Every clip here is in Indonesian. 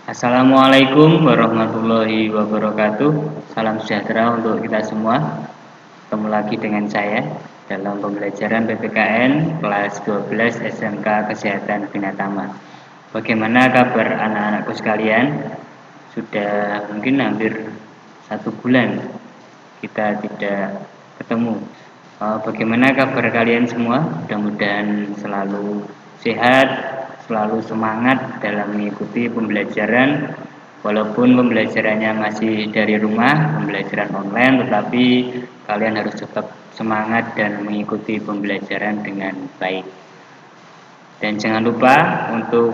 Assalamualaikum warahmatullahi wabarakatuh. Salam sejahtera untuk kita semua. Ketemu lagi dengan saya dalam pembelajaran PPKN kelas 12 SMK Kesehatan Binatama. Bagaimana kabar anak-anakku sekalian? Sudah mungkin hampir 1 bulan kita tidak ketemu. Bagaimana kabar kalian semua? Mudah-mudahan selalu sehat, selalu semangat dalam mengikuti pembelajaran. Walaupun pembelajarannya masih dari rumah, pembelajaran online, tetapi kalian harus tetap semangat dan mengikuti pembelajaran dengan baik. Dan jangan lupa untuk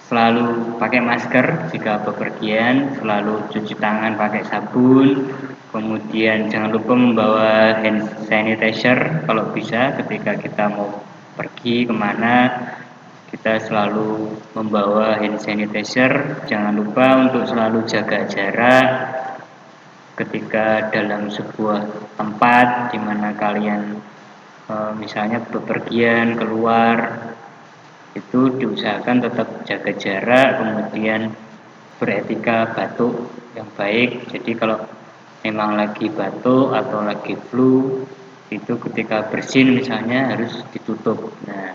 selalu pakai masker jika bepergian, selalu cuci tangan pakai sabun, kemudian jangan lupa membawa hand sanitizer kalau bisa ketika kita mau pergi kemana, kita selalu membawa hand sanitizer. Jangan lupa untuk selalu jaga jarak ketika dalam sebuah tempat di mana kalian misalnya bepergian keluar, itu diusahakan tetap jaga jarak, kemudian beretika batuk yang baik. Jadi kalau memang lagi batuk atau lagi flu, itu ketika bersin misalnya harus ditutup. Nah,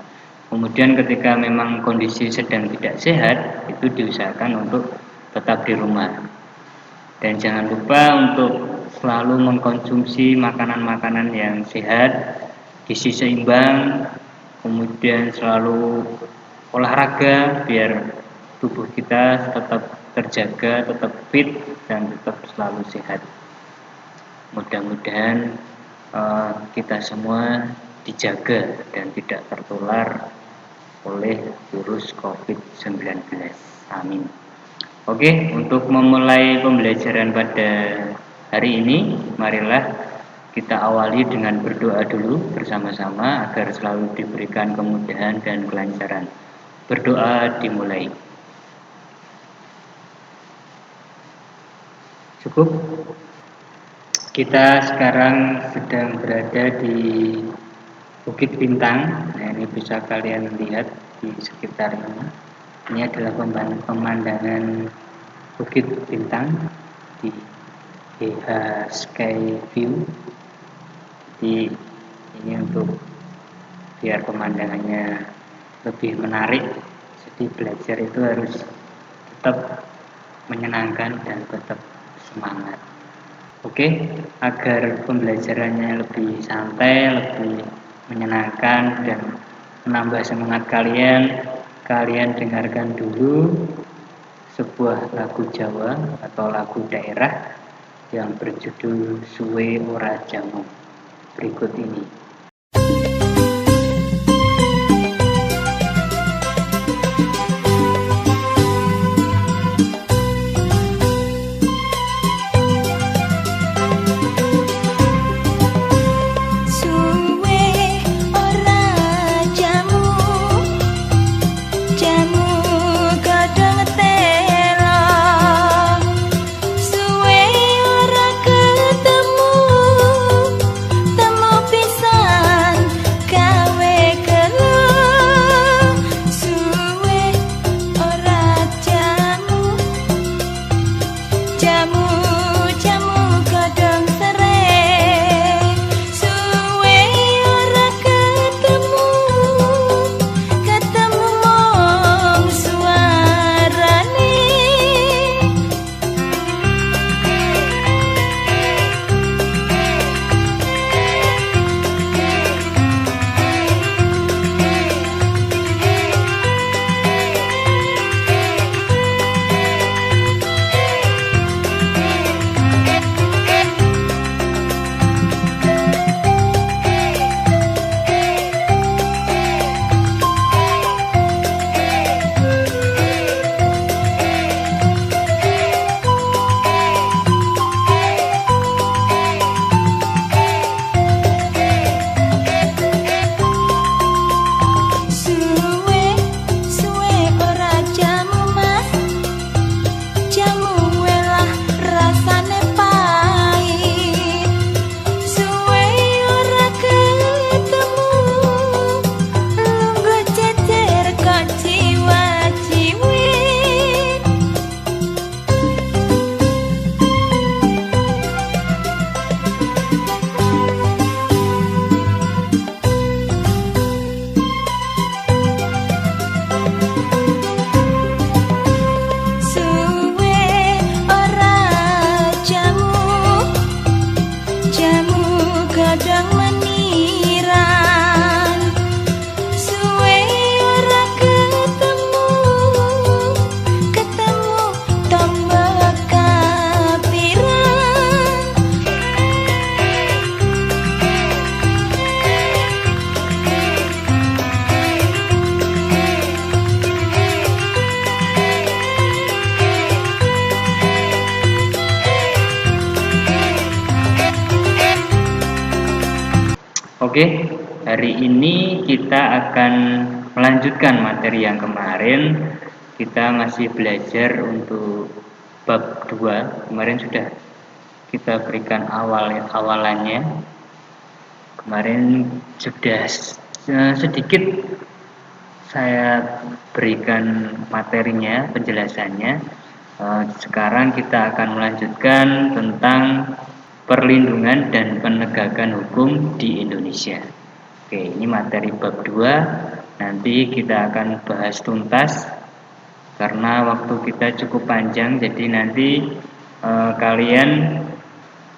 kemudian ketika memang kondisi sedang tidak sehat, itu diusahakan untuk tetap di rumah. Dan jangan lupa untuk selalu mengkonsumsi makanan-makanan yang sehat, gizi seimbang, kemudian selalu olahraga biar tubuh kita tetap terjaga, tetap fit, dan tetap selalu sehat. Mudah-mudahan kita semua dijaga dan tidak tertular oleh virus COVID-19. Amin. Oke, untuk memulai pembelajaran pada hari ini, marilah kita awali dengan berdoa dulu bersama-sama agar selalu diberikan kemudahan dan kelancaran. Berdoa dimulai. Cukup? Kita sekarang sedang berada di Bukit Bintang. Nah, ini bisa kalian lihat di sekitar ini. Ini adalah pemandangan Bukit Bintang di GH Sky View. Jadi ini untuk biar pemandangannya lebih menarik. Jadi belajar itu harus tetap menyenangkan dan tetap semangat. Oke, agar pembelajarannya lebih santai, lebih menyenangkan dan menambah semangat kalian dengarkan dulu sebuah lagu Jawa atau lagu daerah yang berjudul Suwe Ora Jamu berikut ini. Suwe ora ketemu, temu pisan. Oke, hari ini kita akan melanjutkan materi yang kemarin. Kita masih belajar untuk bab 2. Kemarin sudah kita berikan awalannya. Kemarin sudah sedikit saya berikan materinya, penjelasannya. Sekarang kita akan melanjutkan tentang perlindungan dan penegakan hukum di Indonesia. Oke, ini materi bab 2. Nanti kita akan bahas tuntas karena waktu kita cukup panjang, jadi nanti kalian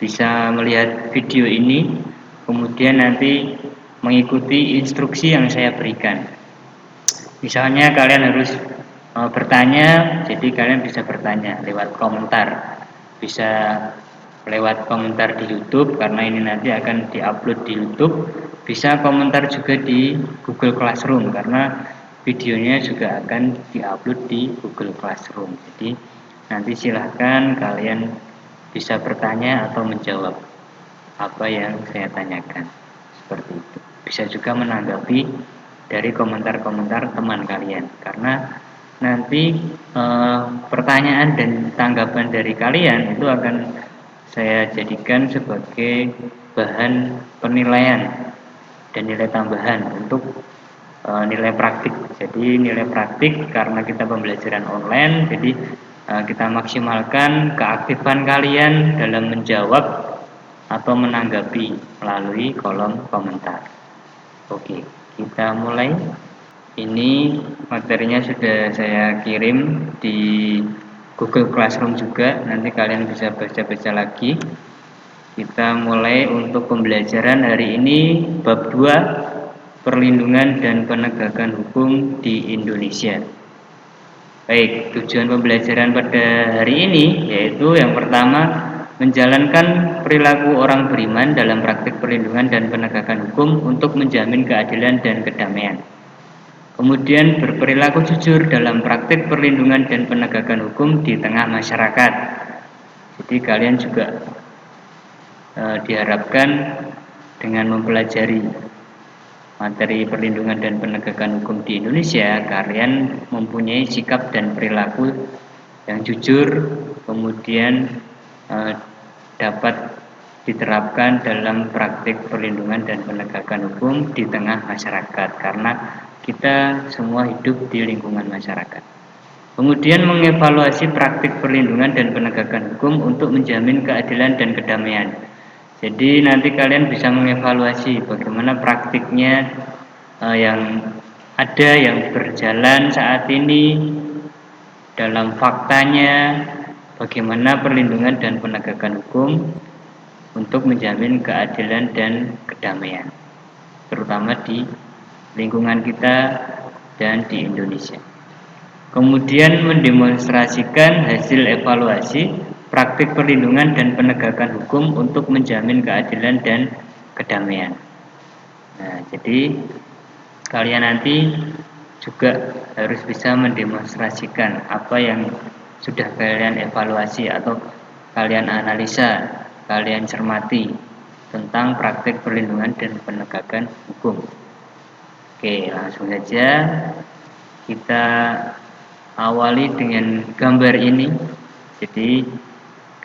bisa melihat video ini, kemudian nanti mengikuti instruksi yang saya berikan. Misalnya kalian harus bertanya, jadi kalian bisa bertanya lewat komentar, bisa lewat komentar di YouTube karena ini nanti akan diupload di YouTube, bisa komentar juga di Google Classroom karena videonya juga akan diupload di Google Classroom. Jadi nanti silahkan kalian bisa bertanya atau menjawab apa yang saya tanyakan, seperti itu. Bisa juga menanggapi dari komentar-komentar teman kalian karena nanti pertanyaan dan tanggapan dari kalian itu akan saya jadikan sebagai bahan penilaian dan nilai tambahan untuk nilai praktik. Jadi nilai praktik karena kita pembelajaran online, jadi kita maksimalkan keaktifan kalian dalam menjawab atau menanggapi melalui kolom komentar. Oke, kita mulai. Ini materinya sudah saya kirim di Google Classroom juga, nanti kalian bisa baca-baca lagi. Kita mulai untuk pembelajaran hari ini bab 2, perlindungan dan penegakan hukum di Indonesia. Baik, tujuan pembelajaran pada hari ini yaitu yang pertama, menjalankan perilaku orang beriman dalam praktik perlindungan dan penegakan hukum untuk menjamin keadilan dan kedamaian. Kemudian berperilaku jujur dalam praktik perlindungan dan penegakan hukum di tengah masyarakat. Jadi kalian juga diharapkan dengan mempelajari materi perlindungan dan penegakan hukum di Indonesia, kalian mempunyai sikap dan perilaku yang jujur, kemudian dapat diterapkan dalam praktik perlindungan dan penegakan hukum di tengah masyarakat karena kita semua hidup di lingkungan masyarakat. Kemudian mengevaluasi praktik perlindungan dan penegakan hukum untuk menjamin keadilan dan kedamaian. Jadi nanti kalian bisa mengevaluasi bagaimana praktiknya yang ada, yang berjalan saat ini, dalam faktanya, bagaimana perlindungan dan penegakan hukum untuk menjamin keadilan dan kedamaian, terutama di lingkungan kita dan di Indonesia. Kemudian mendemonstrasikan hasil evaluasi praktik perlindungan dan penegakan hukum untuk menjamin keadilan dan kedamaian. Nah, jadi kalian nanti juga harus bisa mendemonstrasikan apa yang sudah kalian evaluasi atau kalian analisa, kalian cermati tentang praktik perlindungan dan penegakan hukum. Oke, langsung saja kita awali dengan gambar ini. Jadi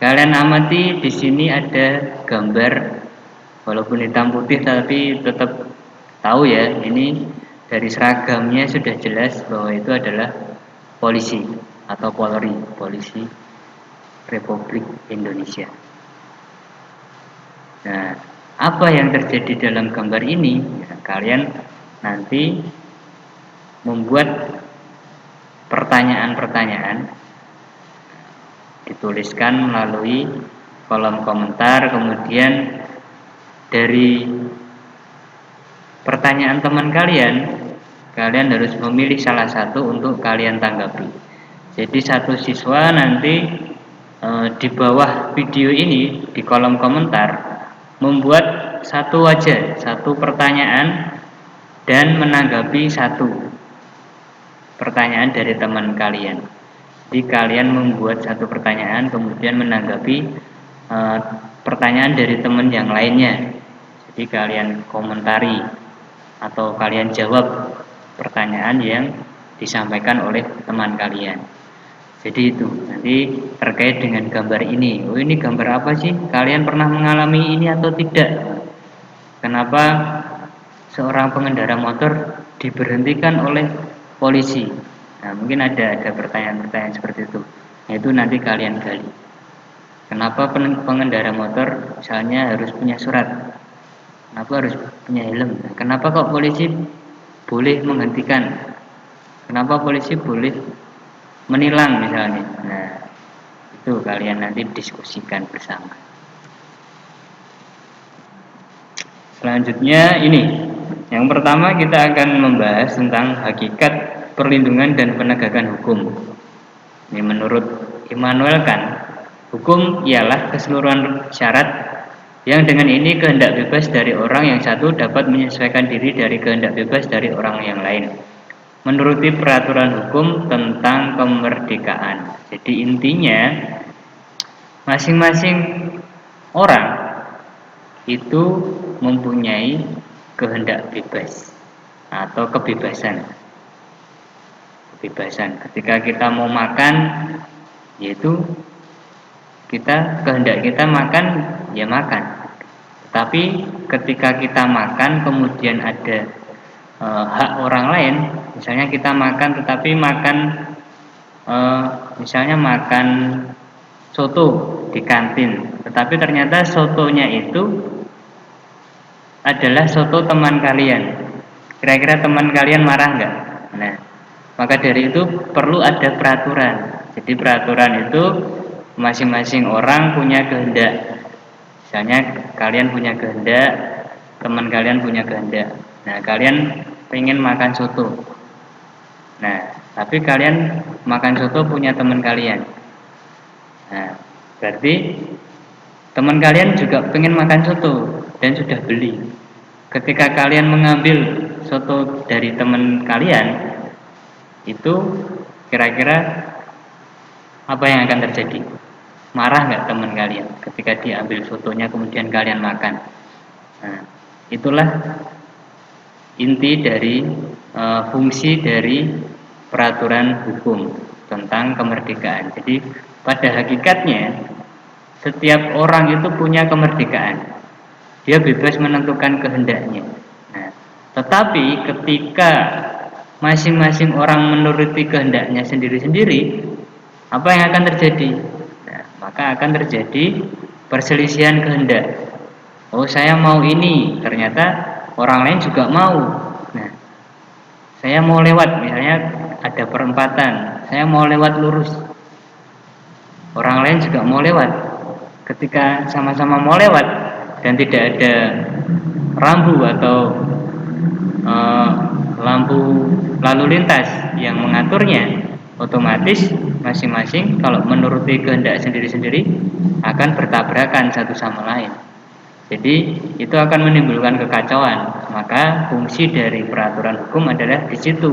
kalian amati di sini ada gambar, walaupun hitam putih tapi tetap tahu ya, ini dari seragamnya sudah jelas bahwa itu adalah polisi atau Polri, Polisi Republik Indonesia. Nah, apa yang terjadi dalam gambar ini? Ya, kalian nanti membuat pertanyaan-pertanyaan, dituliskan melalui kolom komentar, kemudian dari pertanyaan teman kalian, kalian harus memilih salah satu untuk kalian tanggapi. Jadi satu siswa nanti di bawah video ini di kolom komentar membuat satu pertanyaan dan menanggapi satu pertanyaan dari teman kalian. Jadi kalian membuat satu pertanyaan kemudian menanggapi pertanyaan dari teman yang lainnya. Jadi kalian komentari atau kalian jawab pertanyaan yang disampaikan oleh teman kalian. Jadi itu nanti terkait dengan gambar ini. Oh, ini gambar apa sih? Kalian pernah mengalami ini atau tidak? Kenapa seorang pengendara motor diberhentikan oleh polisi? Nah, mungkin ada pertanyaan-pertanyaan seperti itu. Nah, itu nanti kalian gali. Kenapa pengendara motor misalnya harus punya surat? Kenapa harus punya helm? Kenapa kok polisi boleh menghentikan? Kenapa polisi boleh menilang misalnya? Nah, itu kalian nanti diskusikan bersama. Selanjutnya ini. Yang pertama kita akan membahas tentang hakikat perlindungan dan penegakan hukum. Ini menurut Immanuel Kant, hukum ialah keseluruhan syarat yang dengan ini kehendak bebas dari orang yang satu dapat menyesuaikan diri dari kehendak bebas dari orang yang lain, menuruti peraturan hukum tentang kemerdekaan. Jadi intinya masing-masing orang itu mempunyai kehendak bebas atau kebebasan. Ketika kita mau makan, yaitu kehendak kita makan, ya makan. Tapi ketika kita makan kemudian ada hak orang lain, misalnya kita makan tetapi makan misalnya makan soto di kantin, tetapi ternyata sotonya itu adalah soto teman kalian. Kira-kira teman kalian marah nggak? Nah, maka dari itu perlu ada peraturan. Jadi peraturan itu masing-masing orang punya kehendak. Misalnya kalian punya kehendak, teman kalian punya kehendak. Nah, kalian pengen makan soto. Nah, tapi kalian makan soto punya teman kalian. Nah, berarti teman kalian juga pengen makan soto dan sudah beli. Ketika kalian mengambil soto dari teman kalian, itu kira-kira apa yang akan terjadi? Marah nggak teman kalian ketika diambil sotonya kemudian kalian makan? Nah, itulah inti dari fungsi dari peraturan hukum tentang kemerdekaan. Jadi pada hakikatnya setiap orang itu punya kemerdekaan. Dia bebas menentukan kehendaknya. Nah, tetapi ketika masing-masing orang menuruti kehendaknya sendiri-sendiri, apa yang akan terjadi? Nah, maka akan terjadi perselisihan kehendak. Oh, saya mau ini, ternyata orang lain juga mau. Nah, saya mau lewat, misalnya ada perempatan, saya mau lewat lurus. Orang lain juga mau lewat. Ketika sama-sama mau lewat dan tidak ada rambu atau lampu lalu lintas yang mengaturnya, otomatis masing-masing kalau menuruti kehendak sendiri-sendiri akan bertabrakan satu sama lain. Jadi itu akan menimbulkan kekacauan. Maka fungsi dari peraturan hukum adalah di situ.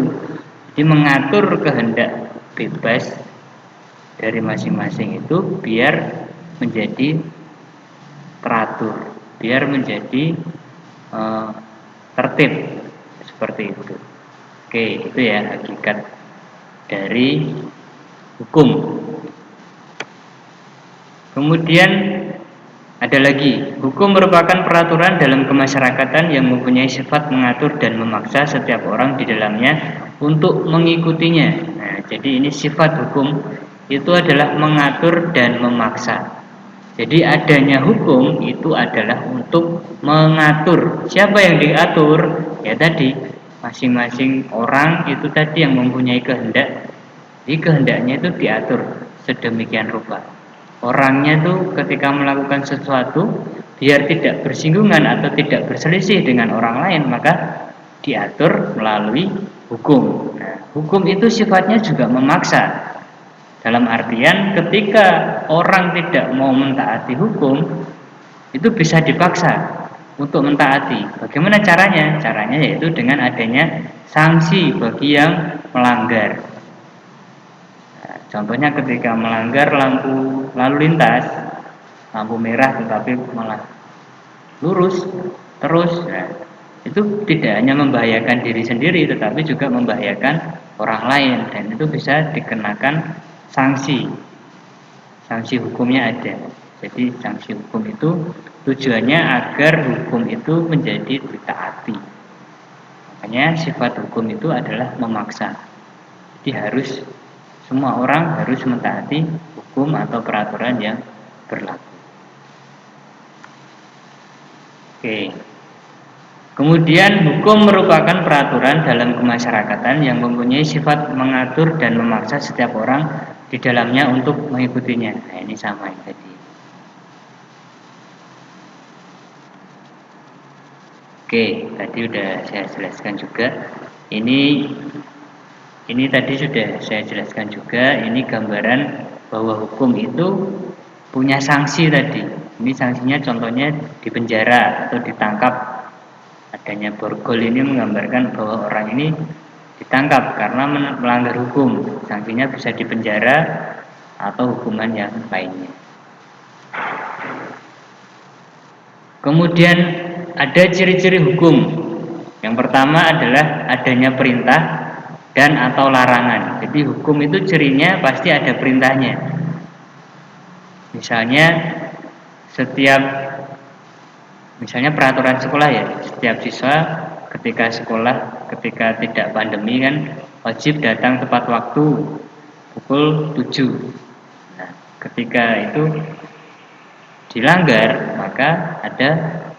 Jadi mengatur kehendak bebas dari masing-masing itu biar menjadi teratur, biar menjadi tertib seperti itu. Oke, itu ya hakikat dari hukum. Kemudian ada lagi, hukum merupakan peraturan dalam kemasyarakatan yang mempunyai sifat mengatur dan memaksa setiap orang di dalamnya untuk mengikutinya. Nah, jadi ini sifat hukum itu adalah mengatur dan memaksa. Jadi adanya hukum itu adalah untuk mengatur. Siapa yang diatur? Ya tadi masing-masing orang itu tadi yang mempunyai kehendak. Jadi kehendaknya itu diatur sedemikian rupa. Orangnya itu ketika melakukan sesuatu biar tidak bersinggungan atau tidak berselisih dengan orang lain, maka diatur melalui hukum. Nah, hukum itu sifatnya juga memaksa. Dalam artian ketika orang tidak mau mentaati hukum, itu bisa dipaksa untuk mentaati. Bagaimana caranya? Caranya yaitu dengan adanya sanksi bagi yang melanggar. Nah, contohnya ketika melanggar lampu lalu lintas, lampu merah tetapi malah lurus, terus. Nah, itu tidak hanya membahayakan diri sendiri tetapi juga membahayakan orang lain, dan itu bisa dikenakan sanksi. Sanksi hukumnya ada. Jadi sanksi hukum itu tujuannya agar hukum itu menjadi ditaati. Makanya sifat hukum itu adalah memaksa. Jadi semua orang harus mentaati hukum atau peraturan yang berlaku. Oke. Kemudian hukum merupakan peraturan dalam kemasyarakatan yang mempunyai sifat mengatur dan memaksa setiap orang di dalamnya untuk mengikutinya. Nah, ini sama yang tadi. Oke, tadi sudah saya jelaskan juga. Ini tadi sudah saya jelaskan juga. Ini gambaran bahwa hukum itu punya sanksi tadi. Ini sanksinya contohnya dipenjara atau ditangkap. Adanya borgol ini menggambarkan bahwa orang ini ditangkap karena melanggar hukum. Sanksinya bisa dipenjara atau hukuman yang lainnya. Kemudian ada ciri-ciri hukum. Yang pertama adalah adanya perintah dan atau larangan. Jadi hukum itu cirinya pasti ada perintahnya. Misalnya peraturan sekolah ya, setiap siswa ketika tidak pandemi kan wajib datang tepat waktu pukul 7. Nah, ketika itu dilanggar maka ada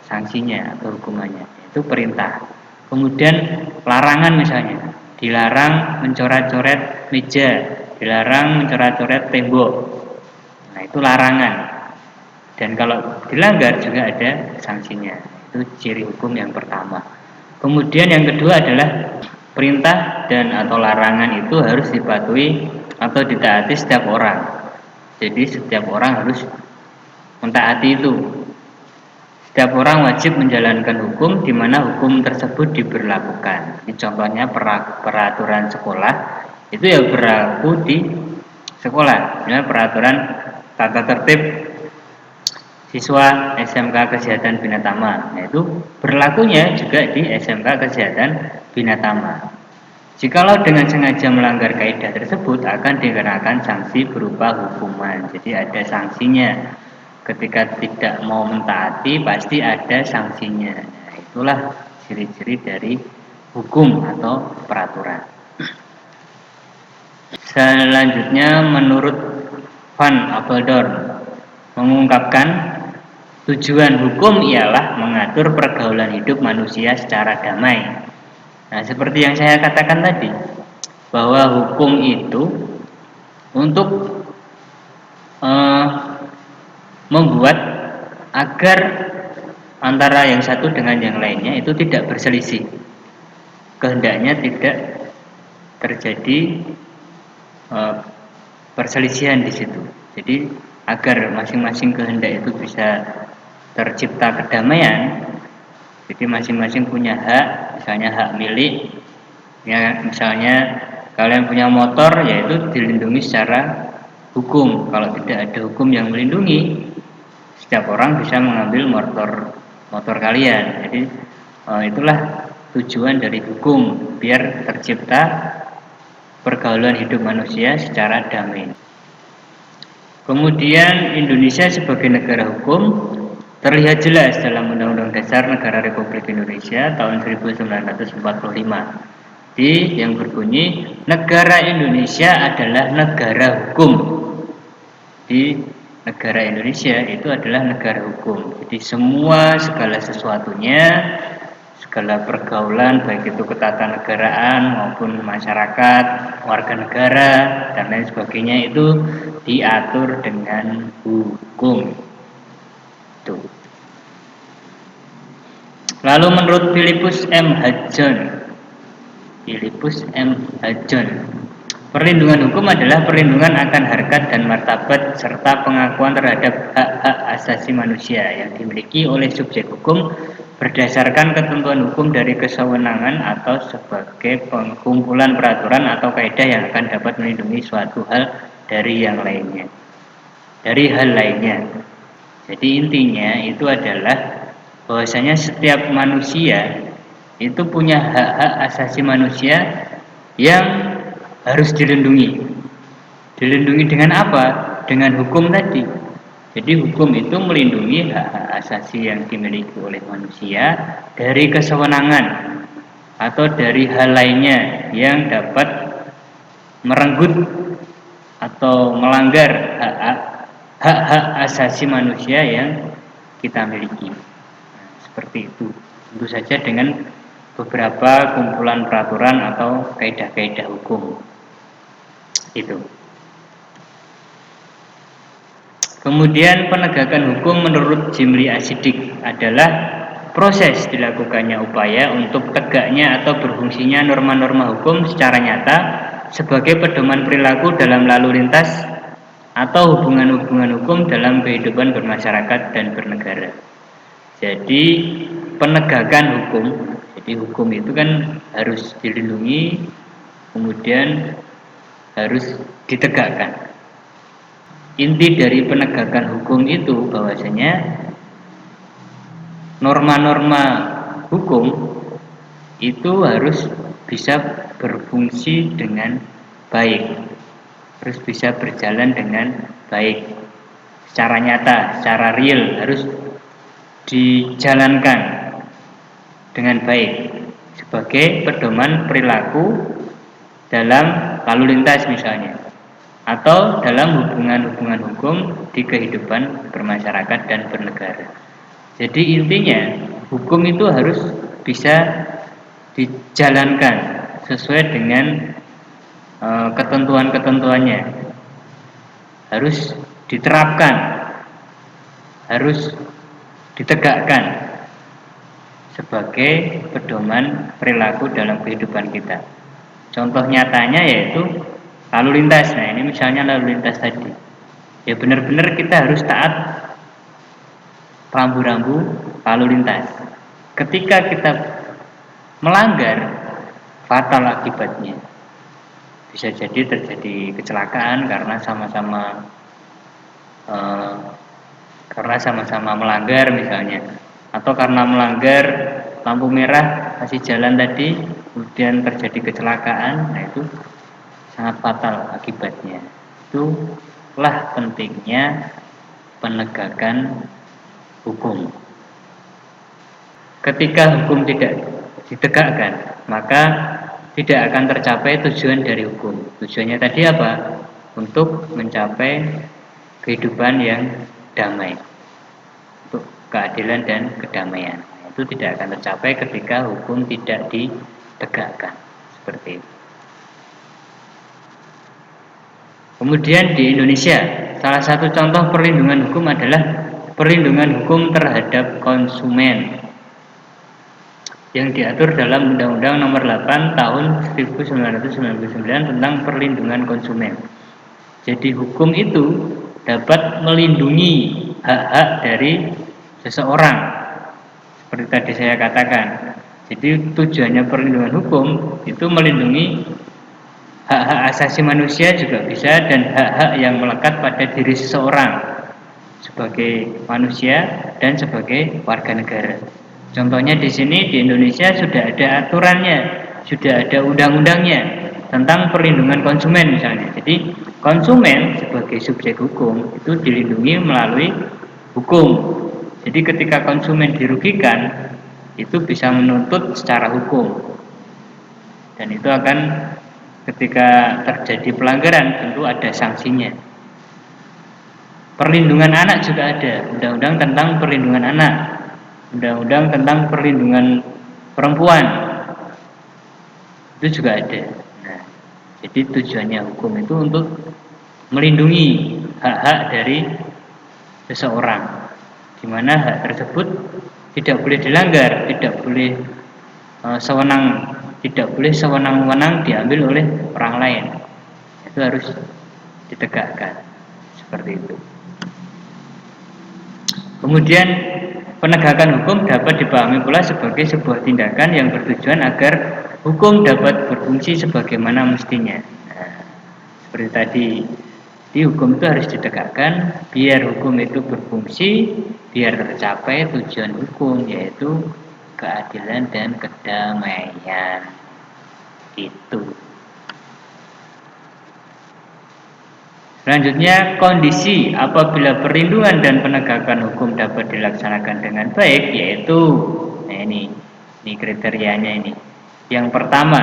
sanksinya atau hukumannya, itu perintah. Kemudian larangan, misalnya dilarang mencoret-coret meja, dilarang mencoret-coret tembok. Nah, itu larangan. Dan kalau dilanggar juga ada sanksinya. Itu ciri hukum yang pertama. Kemudian yang kedua adalah perintah dan atau larangan itu harus dipatuhi atau ditaati setiap orang. Jadi setiap orang harus mentaati itu. Setiap orang wajib menjalankan hukum di mana hukum tersebut diberlakukan. Ini contohnya peraturan sekolah itu ya berlaku di sekolah. Misalnya peraturan tata tertib siswa SMK Kesehatan Bina Tama. Nah, itu berlakunya juga di SMK Kesehatan Bina Tama. Jikalau dengan sengaja melanggar kaidah tersebut akan dikenakan sanksi berupa hukuman. Jadi ada sanksinya. Ketika tidak mau mentaati pasti ada sanksinya. Nah, itulah ciri-ciri dari hukum atau peraturan. Selanjutnya menurut Van Apeldoorn mengungkapkan tujuan hukum ialah mengatur pergaulan hidup manusia secara damai. Nah, seperti yang saya katakan tadi, bahwa hukum itu untuk membuat agar antara yang satu dengan yang lainnya itu tidak berselisih. Kehendaknya tidak terjadi perselisihan di situ. Jadi agar masing-masing kehendak itu bisa tercipta kedamaian. Jadi masing-masing punya hak, misalnya hak milik. Ya, misalnya kalian punya motor, yaitu dilindungi secara hukum. Kalau tidak ada hukum yang melindungi, setiap orang bisa mengambil motor kalian. Jadi itulah tujuan dari hukum, biar tercipta pergaulan hidup manusia secara damai. Kemudian Indonesia sebagai negara hukum terlihat jelas dalam Undang-Undang Dasar Negara Republik Indonesia tahun 1945. Yang berbunyi negara Indonesia adalah negara hukum. Di negara Indonesia itu adalah negara hukum. Jadi segala sesuatunya, segala pergaulan baik itu ketatanegaraan maupun masyarakat, warga negara dan lain sebagainya itu diatur dengan hukum. Tuh. Lalu menurut Philippus M. Hadjon, perlindungan hukum adalah perlindungan akan harkat dan martabat serta pengakuan terhadap hak-hak asasi manusia yang dimiliki oleh subjek hukum berdasarkan ketentuan hukum dari kesewenangan atau sebagai pengkumpulan peraturan atau kaidah yang akan dapat melindungi suatu hal dari hal lainnya. Jadi intinya itu adalah bahwasanya setiap manusia itu punya hak-hak asasi manusia yang harus dilindungi. Dilindungi dengan apa? Dengan hukum tadi. Jadi hukum itu melindungi hak-hak asasi yang dimiliki oleh manusia dari kesewenangan atau dari hal lainnya yang dapat merenggut atau melanggar hak-hak asasi manusia yang kita miliki. Seperti itu. Tentu saja dengan beberapa kumpulan peraturan atau kaidah-kaidah hukum. Itu. Kemudian penegakan hukum menurut Jimli Asidik adalah proses dilakukannya upaya untuk tegaknya atau berfungsinya norma-norma hukum secara nyata sebagai pedoman perilaku dalam lalu lintas atau hubungan-hubungan hukum dalam kehidupan bermasyarakat dan bernegara. Jadi penegakan hukum, jadi hukum itu kan harus dilindungi, kemudian harus ditegakkan. Inti dari penegakan hukum itu bahwasanya norma-norma hukum itu harus bisa berfungsi dengan baik, harus bisa berjalan dengan baik, secara nyata, secara real, harus dijalankan dengan baik sebagai pedoman perilaku dalam lalu lintas misalnya, atau dalam hubungan-hubungan hukum di kehidupan bermasyarakat dan bernegara. Jadi intinya hukum itu harus bisa dijalankan sesuai dengan ketentuan-ketentuannya, harus diterapkan, harus ditegakkan sebagai pedoman perilaku dalam kehidupan kita. Contoh nyatanya yaitu lalu lintas. Nah ini misalnya lalu lintas tadi, ya benar-benar kita harus taat rambu-rambu lalu lintas. Ketika kita melanggar, fatal akibatnya. Bisa jadi terjadi kecelakaan karena sama-sama melanggar misalnya, atau karena melanggar lampu merah kasih jalan tadi, kemudian terjadi kecelakaan. Nah itu sangat fatal akibatnya. Itulah pentingnya penegakan hukum. Ketika hukum tidak ditegakkan, maka tidak akan tercapai tujuan dari hukum. Tujuannya tadi apa? Untuk mencapai kehidupan yang damai, untuk keadilan dan kedamaian. Itu tidak akan tercapai ketika hukum tidak ditegakkan. Seperti itu. Kemudian di Indonesia, salah satu contoh perlindungan hukum adalah perlindungan hukum terhadap konsumen yang diatur dalam Undang-Undang Nomor 8 Tahun 1999 tentang perlindungan konsumen. Jadi hukum itu dapat melindungi hak-hak dari seseorang. Seperti tadi saya katakan. Jadi tujuannya perlindungan hukum itu melindungi hak-hak asasi manusia juga bisa, dan hak-hak yang melekat pada diri seseorang sebagai manusia dan sebagai warga negara. Contohnya di sini di Indonesia sudah ada aturannya, sudah ada undang-undangnya tentang perlindungan konsumen misalnya. Jadi konsumen sebagai subjek hukum itu dilindungi melalui hukum. Jadi ketika konsumen dirugikan, itu bisa menuntut secara hukum. Dan itu akan, ketika terjadi pelanggaran, tentu ada sanksinya. Perlindungan anak juga ada, undang-undang tentang perlindungan anak, undang-undang tentang perlindungan perempuan, itu juga ada. Nah, jadi tujuannya hukum itu untuk melindungi hak-hak dari seseorang, di mana hak tersebut tidak boleh dilanggar, tidak boleh sewenang-wenang diambil oleh orang lain. Itu harus ditegakkan seperti itu. Kemudian penegakan hukum dapat dipahami pula sebagai sebuah tindakan yang bertujuan agar hukum dapat berfungsi sebagaimana mestinya. Nah, seperti tadi Jadi hukum itu harus ditegakkan biar hukum itu berfungsi, biar tercapai tujuan hukum, yaitu keadilan dan kedamaian. Itu. Selanjutnya, kondisi apabila perlindungan dan penegakan hukum dapat dilaksanakan dengan baik, yaitu ini kriterianya ini. Yang pertama,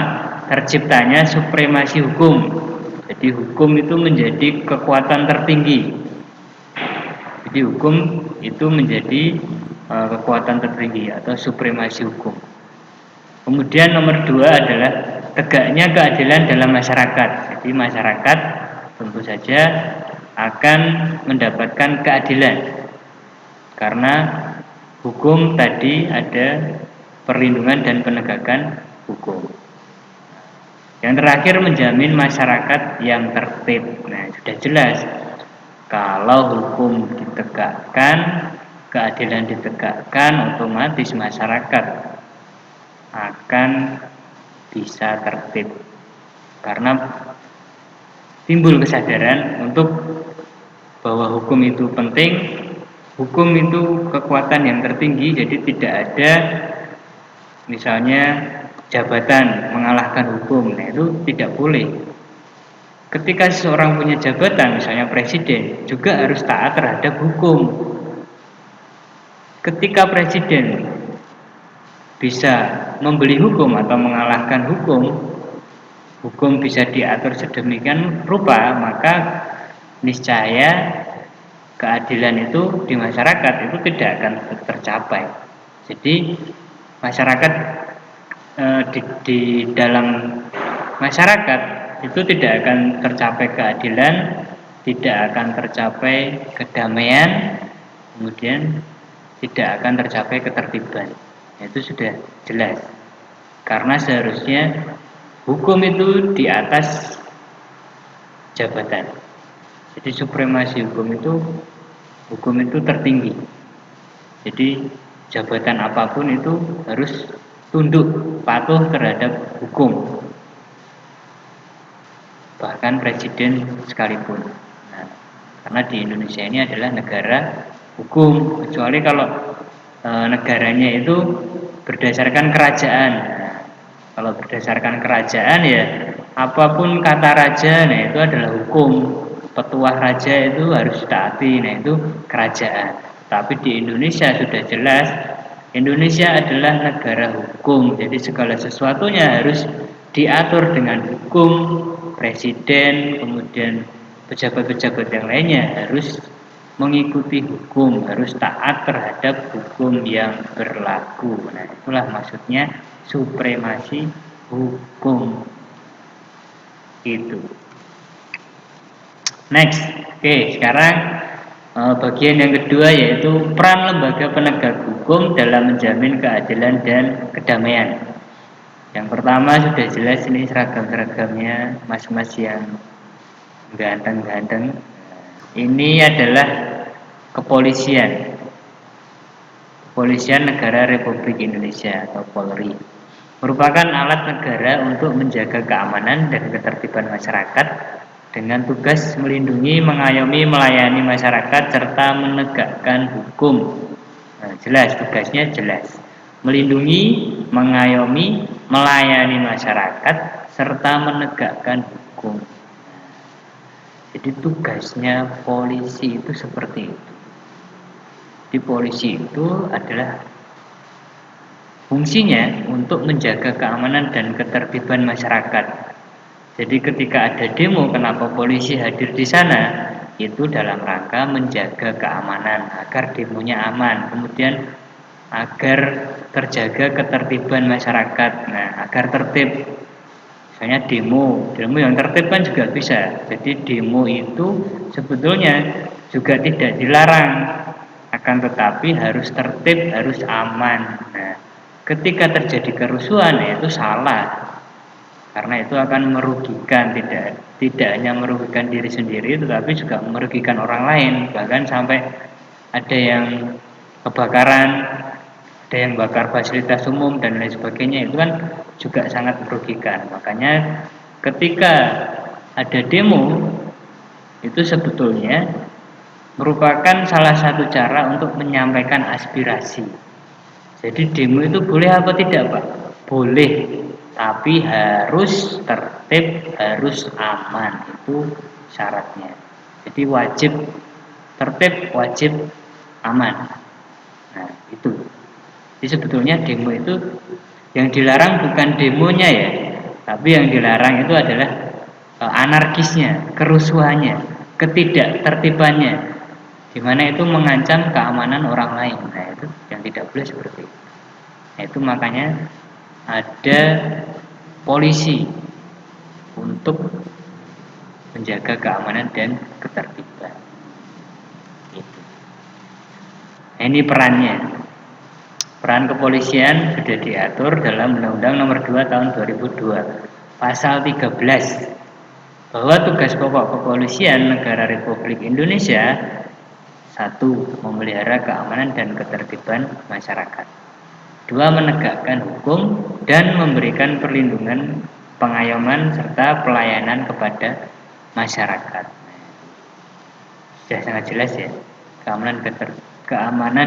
terciptanya supremasi hukum. Jadi hukum itu menjadi kekuatan tertinggi. Jadi hukum itu menjadi kekuatan tertinggi atau supremasi hukum. Kemudian nomor 2 adalah tegaknya keadilan dalam masyarakat. Jadi masyarakat tentu saja akan mendapatkan keadilan karena hukum tadi ada perlindungan dan penegakan hukum. Yang terakhir, menjamin masyarakat yang tertib. Nah, sudah jelas kalau hukum ditegakkan, keadilan ditegakkan, otomatis masyarakat akan bisa tertib karena timbul kesadaran untuk bahwa hukum itu penting, hukum itu kekuatan yang tertinggi, jadi tidak ada misalnya jabatan mengalahkan hukum. Nah, itu tidak boleh. Ketika seseorang punya jabatan, misalnya presiden, juga harus taat terhadap hukum. Ketika presiden bisa membeli hukum atau mengalahkan hukum, hukum bisa diatur sedemikian rupa, maka niscaya keadilan itu di masyarakat itu tidak akan tercapai. Jadi masyarakat di dalam masyarakat itu tidak akan tercapai keadilan, tidak akan tercapai kedamaian, kemudian tidak akan tercapai ketertiban. Itu sudah jelas. Karena seharusnya hukum itu di atas jabatan. Jadi supremasi hukum itu tertinggi. Jadi jabatan apapun itu harus tunduk, patuh terhadap hukum. Bahkan presiden sekalipun. Nah, karena di Indonesia ini adalah negara hukum, kecuali kalau negaranya itu berdasarkan kerajaan. Nah, kalau berdasarkan kerajaan ya apapun kata raja, nah itu adalah hukum. Petuah raja itu harus taati, nah itu kerajaan. Tapi di Indonesia sudah jelas, Indonesia adalah negara hukum. Jadi segala sesuatunya harus diatur dengan hukum. Presiden, kemudian pejabat-pejabat yang lainnya harus mengikuti hukum, harus taat terhadap hukum yang berlaku. Nah, itulah maksudnya supremasi hukum itu. Next, oke, sekarang bagian yang kedua yaitu peran lembaga penegak hukum dalam menjamin keadilan dan kedamaian. Yang pertama sudah jelas ini seragam-seragamnya mas-mas yang ganteng-ganteng. Ini adalah kepolisian. Kepolisian Negara Republik Indonesia atau Polri. Merupakan alat negara untuk menjaga keamanan dan ketertiban masyarakat dengan tugas melindungi, mengayomi, melayani masyarakat serta menegakkan hukum. Nah, jelas tugasnya jelas. Melindungi, mengayomi, melayani masyarakat serta menegakkan hukum. Jadi tugasnya polisi itu seperti itu. Di polisi itu adalah fungsinya untuk menjaga keamanan dan ketertiban masyarakat. Jadi ketika ada demo, kenapa polisi hadir di sana? Itu dalam rangka menjaga keamanan agar demonya aman, kemudian agar terjaga ketertiban masyarakat. Nah, agar tertib. Misalnya demo yang tertib kan juga bisa. Jadi demo itu sebetulnya juga tidak dilarang, akan tetapi harus tertib, harus aman. Nah, ketika terjadi kerusuhan itu salah. Karena itu akan merugikan, tidak hanya merugikan diri sendiri tetapi juga merugikan orang lain, bahkan sampai ada yang kebakaran, ada yang bakar fasilitas umum dan lain sebagainya, itu kan juga sangat merugikan. Makanya ketika ada demo itu sebetulnya merupakan salah satu cara untuk menyampaikan aspirasi. Jadi demo itu boleh apa tidak, Pak? Boleh, tapi harus tertib, harus aman. Itu syaratnya. Jadi wajib tertib, wajib aman. Nah, itu. Jadi sebetulnya demo itu yang dilarang bukan demonya ya, tapi yang dilarang itu adalah anarkisnya, kerusuhannya, ketidaktertibannya, di mana itu mengancam keamanan orang lain. Nah, itu yang tidak boleh seperti itu. Nah, itu makanya ada polisi untuk menjaga keamanan dan ketertiban. Gitu. Nah, ini perannya. Peran kepolisian sudah diatur dalam Undang-Undang Nomor 2 Tahun 2002, Pasal 13, bahwa tugas pokok kepolisian negara Republik Indonesia: 1. Memelihara keamanan dan ketertiban masyarakat. 2. Menegakkan hukum dan memberikan perlindungan, pengayoman, serta pelayanan kepada masyarakat. Sudah sangat jelas ya, keamanan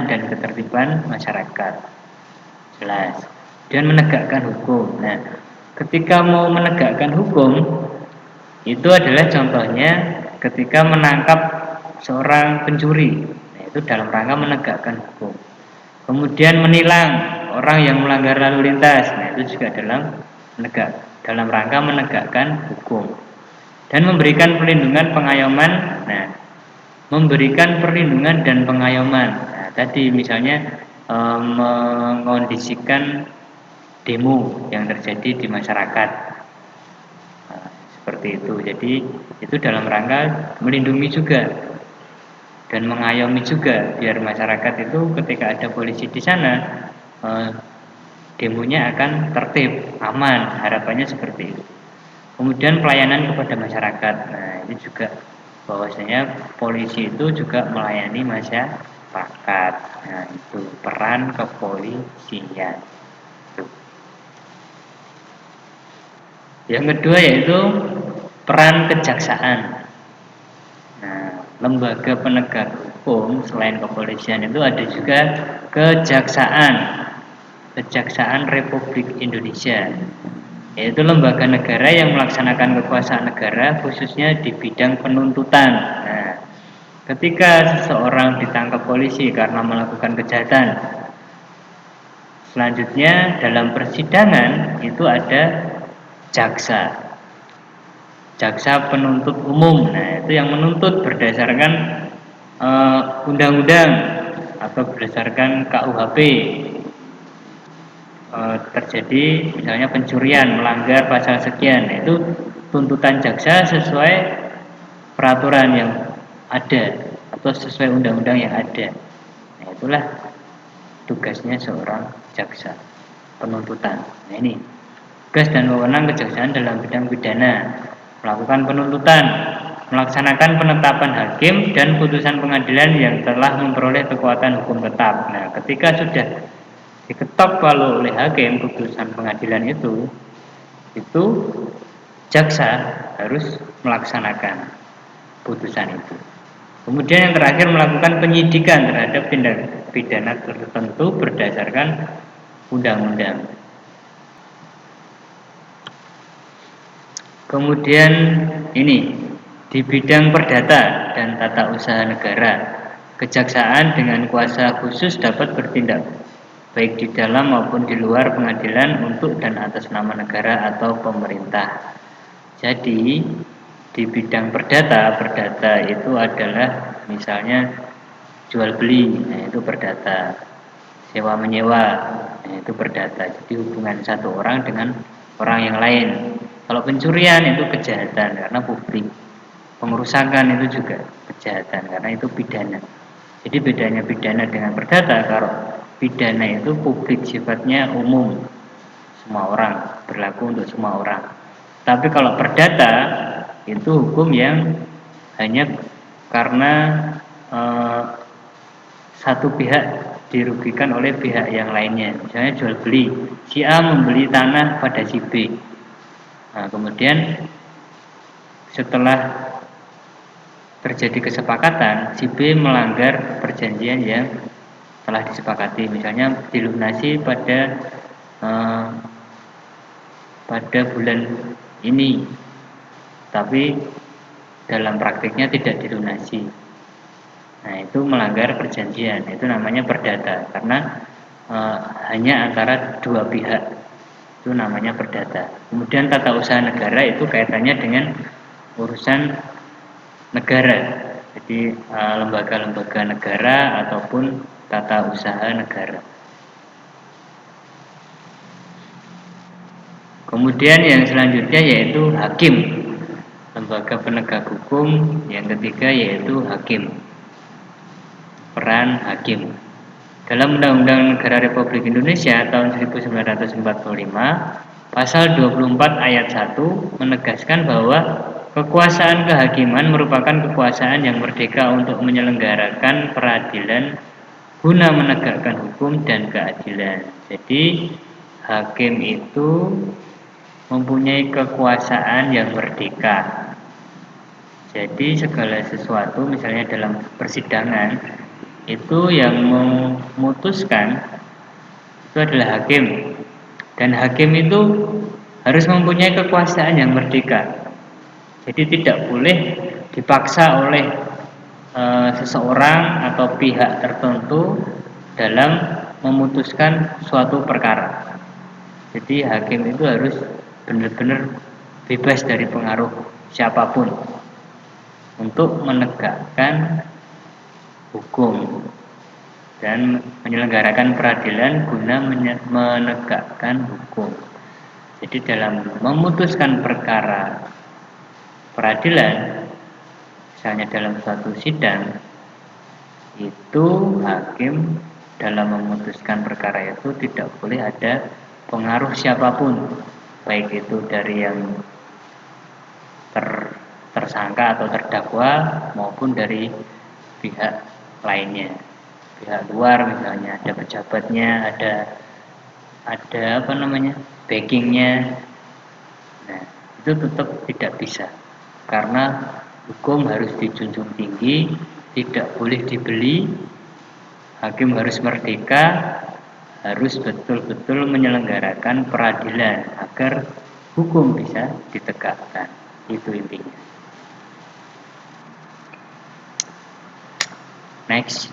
dan ketertiban masyarakat. Jelas. Dan menegakkan hukum. Nah, ketika mau menegakkan hukum, itu adalah contohnya ketika menangkap seorang pencuri. Nah, itu dalam rangka menegakkan hukum. Kemudian menilang orang yang melanggar lalu lintas. Nah, itu juga dalam rangka menegakkan hukum. Dan memberikan perlindungan, pengayoman. Nah, memberikan perlindungan dan pengayoman. Nah, tadi misalnya mengondisikan demo yang terjadi di masyarakat. Nah, seperti itu. Jadi itu dalam rangka melindungi juga dan mengayomi juga, biar masyarakat itu ketika ada polisi di sana, demonya akan tertib, aman. Harapannya seperti itu. Kemudian pelayanan kepada masyarakat. Nah, ini juga bahwasanya polisi itu juga melayani masyarakat. Nah, itu peran kepolisian. Yang kedua yaitu peran kejaksaan. Nah, lembaga penegak hukum selain kepolisian itu ada juga Kejaksaan Republik Indonesia, yaitu lembaga negara yang melaksanakan kekuasaan negara khususnya di bidang penuntutan. Nah, ketika seseorang ditangkap polisi karena melakukan kejahatan, selanjutnya dalam persidangan itu ada jaksa penuntut umum. Nah, itu yang menuntut berdasarkan undang-undang atau berdasarkan KUHP. Terjadi misalnya pencurian, melanggar pasal sekian, nah, itu tuntutan jaksa sesuai peraturan yang ada atau sesuai undang-undang yang ada. Nah, itulah tugasnya seorang jaksa penuntutan. Nah, ini tugas dan wewenang kejaksaan dalam bidang pidana: melakukan penuntutan, melaksanakan penetapan hakim dan putusan pengadilan yang telah memperoleh kekuatan hukum tetap. Nah, ketika sudah diketok palu oleh hakim putusan pengadilan itu jaksa harus melaksanakan putusan itu. Kemudian yang terakhir, melakukan penyidikan terhadap tindak pidana tertentu berdasarkan undang-undang. Kemudian ini di bidang perdata dan tata usaha negara, kejaksaan dengan kuasa khusus dapat bertindak baik di dalam maupun di luar pengadilan untuk dan atas nama negara atau pemerintah. Jadi di bidang perdata itu adalah misalnya jual beli, nah itu perdata. Sewa menyewa, nah itu perdata. Jadi hubungan satu orang dengan orang yang lain. Kalau pencurian itu kejahatan karena publik. Pengerusakan itu juga kejahatan karena itu pidana. Jadi bedanya pidana dengan perdata, kalau pidana itu publik, sifatnya umum, semua orang, berlaku untuk semua orang. Tapi kalau perdata itu hukum yang hanya karena satu pihak dirugikan oleh pihak yang lainnya. Misalnya jual beli, si A membeli tanah pada si B. Nah, kemudian setelah terjadi kesepakatan si B melanggar perjanjian yang telah disepakati, misalnya dilunasi eh, pada bulan ini, tapi dalam praktiknya tidak dilunasi. Nah, itu melanggar perjanjian, itu namanya perdata, karena hanya antara dua pihak, itu namanya perdata. Kemudian tata usaha negara itu kaitannya dengan urusan negara, jadi lembaga-lembaga negara ataupun tata usaha negara. Kemudian yang selanjutnya yaitu hakim, lembaga penegak hukum. Yang ketiga yaitu hakim, peran hakim. Dalam Undang-Undang Negara Republik Indonesia tahun 1945, pasal 24 ayat 1 menegaskan bahwa kekuasaan kehakiman merupakan kekuasaan yang merdeka untuk menyelenggarakan peradilan guna menegakkan hukum dan keadilan. Jadi, hakim itu mempunyai kekuasaan yang merdeka. Jadi segala sesuatu, misalnya dalam persidangan, itu yang memutuskan itu adalah hakim, dan hakim itu harus mempunyai kekuasaan yang merdeka. Jadi tidak boleh dipaksa oleh seseorang atau pihak tertentu dalam memutuskan suatu perkara. Jadi hakim itu harus benar-benar bebas dari pengaruh siapapun untuk menegakkan hukum dan menyelenggarakan peradilan guna menegakkan hukum. Jadi dalam memutuskan perkara peradilan, misalnya dalam suatu sidang, itu hakim dalam memutuskan perkara itu tidak boleh ada pengaruh siapapun, baik itu dari yang tersangka atau terdakwa maupun dari pihak lainnya, pihak luar, misalnya ada pejabatnya, ada backingnya. Nah, itu tetap tidak bisa, karena hukum harus dijunjung tinggi, tidak boleh dibeli. Hakim harus merdeka, harus betul-betul menyelenggarakan peradilan agar hukum bisa ditegakkan. Itu intinya. Next.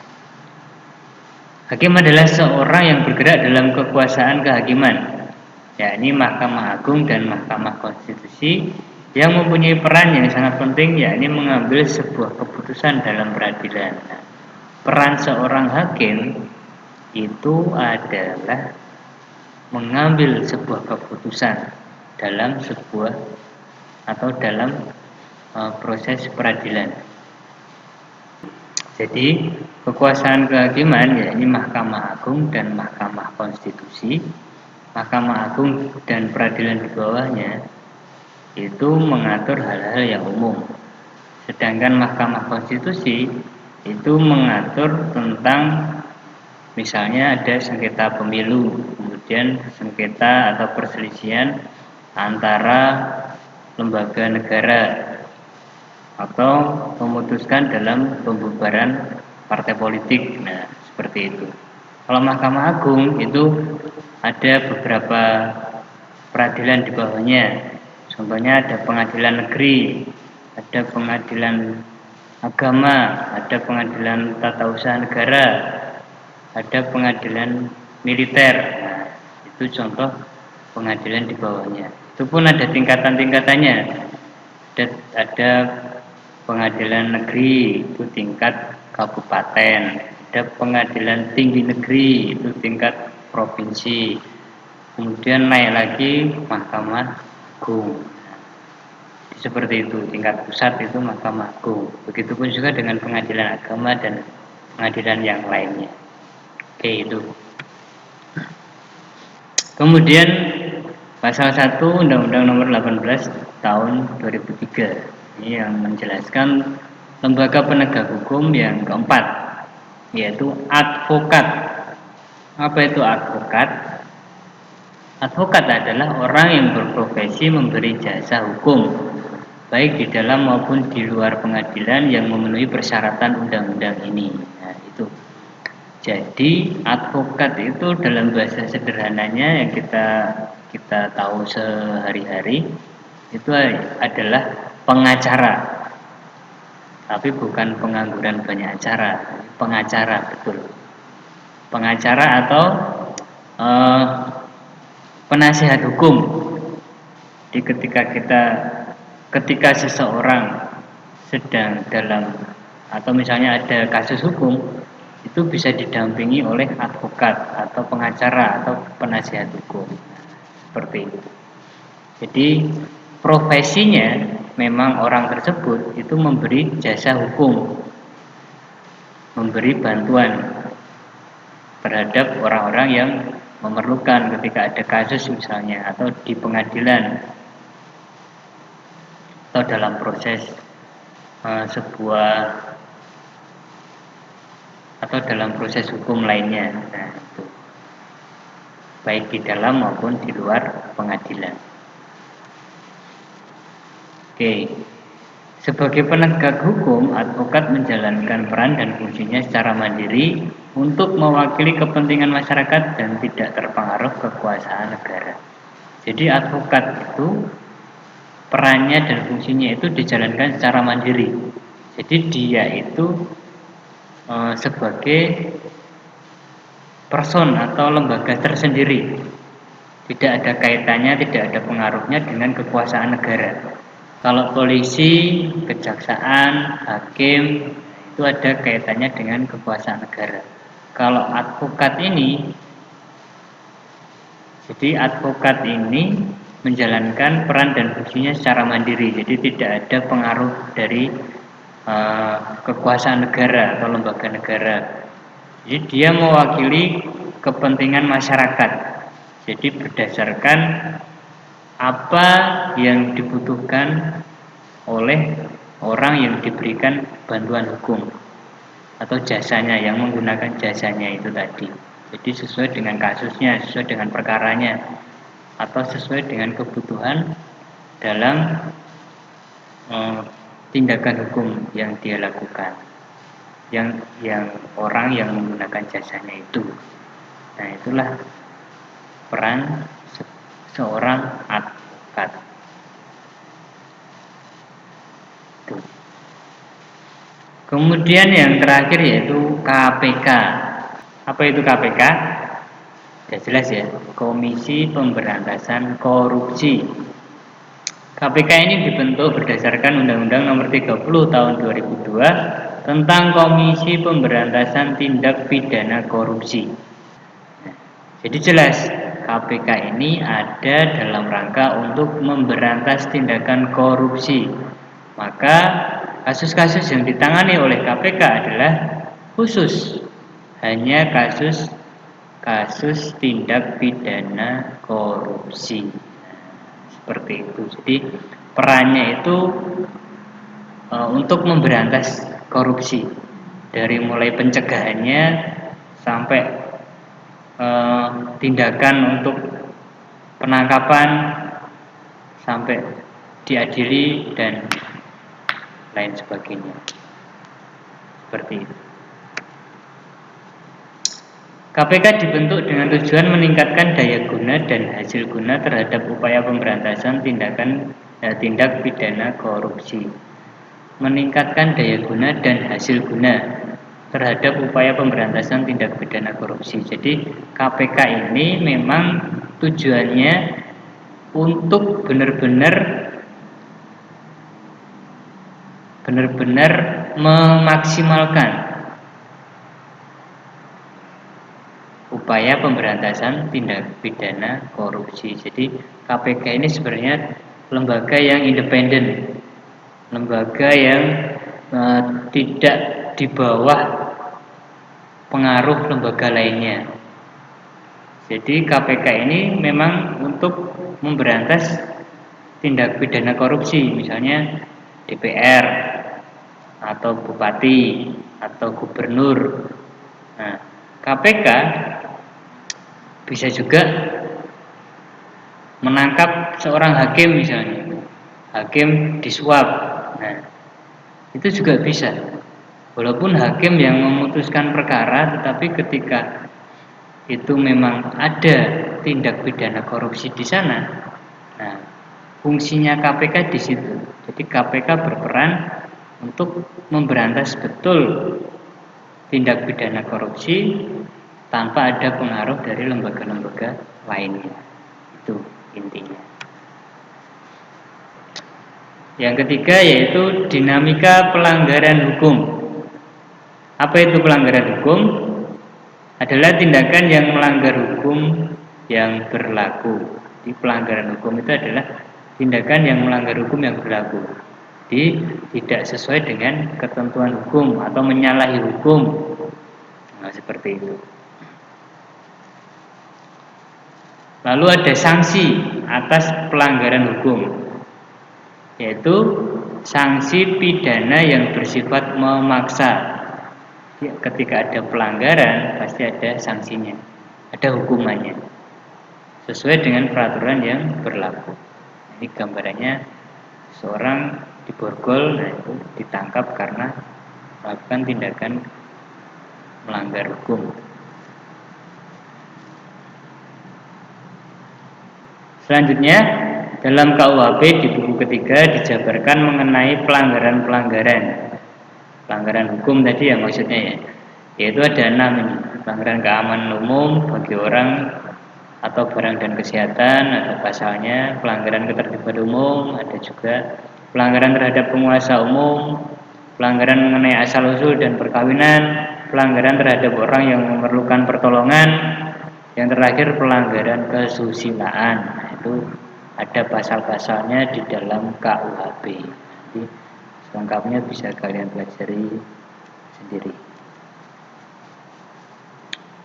Hakim adalah seorang yang bergerak dalam kekuasaan kehakiman, yakni Mahkamah Agung dan Mahkamah Konstitusi, yang mempunyai peran yang sangat penting, yakni mengambil sebuah keputusan dalam peradilan. Peran seorang hakim itu adalah mengambil sebuah keputusan dalam sebuah atau dalam proses peradilan. Jadi kekuasaan kehakiman yakni Mahkamah Agung dan Mahkamah Konstitusi. Mahkamah Agung dan peradilan di bawahnya itu mengatur hal-hal yang umum. Sedangkan Mahkamah Konstitusi itu mengatur tentang, misalnya ada sengketa pemilu, kemudian sengketa atau perselisihan antara lembaga negara, atau memutuskan dalam pembubaran partai politik. Nah, seperti itu. Kalau Mahkamah Agung itu ada beberapa peradilan di bawahnya. Contohnya ada pengadilan negeri, ada pengadilan agama, ada pengadilan tata usaha negara, ada pengadilan militer. Nah, itu contoh pengadilan di bawahnya. Itu pun ada tingkatan-tingkatannya. Ada pengadilan negeri itu tingkat kabupaten, ada pengadilan tinggi negeri itu tingkat provinsi, kemudian naik lagi Mahkamah Agung. Seperti itu, tingkat pusat itu Mahkamah Agung. Begitupun juga dengan pengadilan agama dan pengadilan yang lainnya. Oke, itu. Kemudian pasal 1 Undang-Undang Nomor 18 tahun 2003 ini yang menjelaskan lembaga penegak hukum yang keempat, yaitu advokat. Apa itu advokat? Advokat adalah orang yang berprofesi memberi jasa hukum. baik di dalam maupun di luar pengadilan yang memenuhi persyaratan undang-undang ini. Nah, itu. Jadi advokat itu dalam bahasa sederhananya yang kita tahu sehari-hari itu adalah pengacara, tapi bukan pengangguran banyak acara, pengacara betul. Pengacara atau eh, penasihat hukum. Jadi ketika seseorang sedang dalam atau misalnya ada kasus hukum, itu bisa didampingi oleh advokat atau pengacara atau penasihat hukum. Seperti itu. Jadi profesinya memang orang tersebut itu memberi jasa hukum, memberi bantuan terhadap orang-orang yang memerlukan ketika ada kasus misalnya atau di pengadilan atau dalam proses sebuah atau dalam proses hukum lainnya. Nah, itu. Baik di dalam maupun di luar pengadilan. Oke. Sebagai penegak hukum, advokat menjalankan peran dan fungsinya secara mandiri untuk mewakili kepentingan masyarakat dan tidak terpengaruh kekuasaan negara. Jadi advokat itu perannya dan fungsinya itu dijalankan secara mandiri. Jadi dia itu sebagai person atau lembaga tersendiri. Tidak ada kaitannya, tidak ada pengaruhnya dengan kekuasaan negara. Kalau polisi, kejaksaan, hakim itu ada kaitannya dengan kekuasaan negara. Kalau advokat ini, jadi advokat ini menjalankan peran dan fungsinya secara mandiri. Jadi tidak ada pengaruh dari kekuasaan negara atau lembaga negara. Jadi dia mewakili kepentingan masyarakat. Jadi berdasarkan apa yang dibutuhkan oleh orang yang diberikan bantuan hukum atau jasanya, yang menggunakan jasanya itu tadi. Jadi sesuai dengan kasusnya, sesuai dengan perkaranya, atau sesuai dengan kebutuhan dalam tindakan hukum yang dia lakukan, yang orang yang menggunakan jasanya itu. Nah, itulah peran seorang advokat. Kemudian yang terakhir yaitu KPK. Apa itu KPK? Ya jelas ya, Komisi Pemberantasan Korupsi. KPK ini dibentuk berdasarkan Undang-Undang Nomor 30 Tahun 2002 tentang Komisi Pemberantasan Tindak Pidana Korupsi. Jadi jelas, KPK ini ada dalam rangka untuk memberantas tindakan korupsi. Maka kasus-kasus yang ditangani oleh KPK adalah khusus hanya kasus tindak pidana korupsi. Seperti itu. Jadi perannya itu untuk memberantas korupsi, dari mulai pencegahannya sampai tindakan untuk penangkapan sampai diadili dan lain sebagainya. Seperti itu. KPK dibentuk dengan tujuan meningkatkan daya guna dan hasil guna terhadap upaya pemberantasan tindak pidana korupsi. Meningkatkan daya guna dan hasil guna terhadap upaya pemberantasan tindak pidana korupsi. Jadi KPK ini memang tujuannya untuk benar-benar memaksimalkan upaya pemberantasan tindak pidana korupsi. Jadi KPK ini sebenarnya lembaga yang independen, lembaga yang tidak di bawah pengaruh lembaga lainnya. Jadi KPK ini memang untuk memberantas tindak pidana korupsi, misalnya DPR atau bupati atau gubernur. Nah, KPK bisa juga menangkap seorang hakim misalnya. hakim disuap. Nah, itu juga bisa. Walaupun hakim yang memutuskan perkara, tetapi ketika itu memang ada tindak pidana korupsi di sana. Nah, fungsinya KPK di situ. Jadi KPK berperan untuk memberantas betul tindak pidana korupsi tanpa ada pengaruh dari lembaga-lembaga lainnya. Itu intinya. Yang ketiga yaitu dinamika pelanggaran hukum. Apa itu pelanggaran hukum? Adalah tindakan yang melanggar hukum yang berlaku. Di pelanggaran hukum itu adalah tindakan yang melanggar hukum yang berlaku. Jadi tidak sesuai dengan ketentuan hukum atau menyalahi hukum. Nah, seperti itu. Lalu ada sanksi atas pelanggaran hukum, yaitu sanksi pidana yang bersifat memaksa. Ketika ada pelanggaran pasti ada sanksinya, ada hukumannya sesuai dengan peraturan yang berlaku. Ini gambarannya seorang diborgol, nah itu ditangkap karena melakukan tindakan melanggar hukum. Selanjutnya dalam KUHP di buku ketiga dijabarkan mengenai pelanggaran hukum tadi ya maksudnya ya, yaitu ada 6 ini. Pelanggaran keamanan umum bagi orang atau barang dan kesehatan, ada pasalnya. Pelanggaran ketertiban umum, ada juga pelanggaran terhadap penguasa umum, pelanggaran mengenai asal-usul dan perkawinan, pelanggaran terhadap orang yang memerlukan pertolongan, yang terakhir pelanggaran kesusilaan. Nah, itu ada pasal-pasalnya di dalam KUHP. Jadi selengkapnya bisa kalian pelajari sendiri.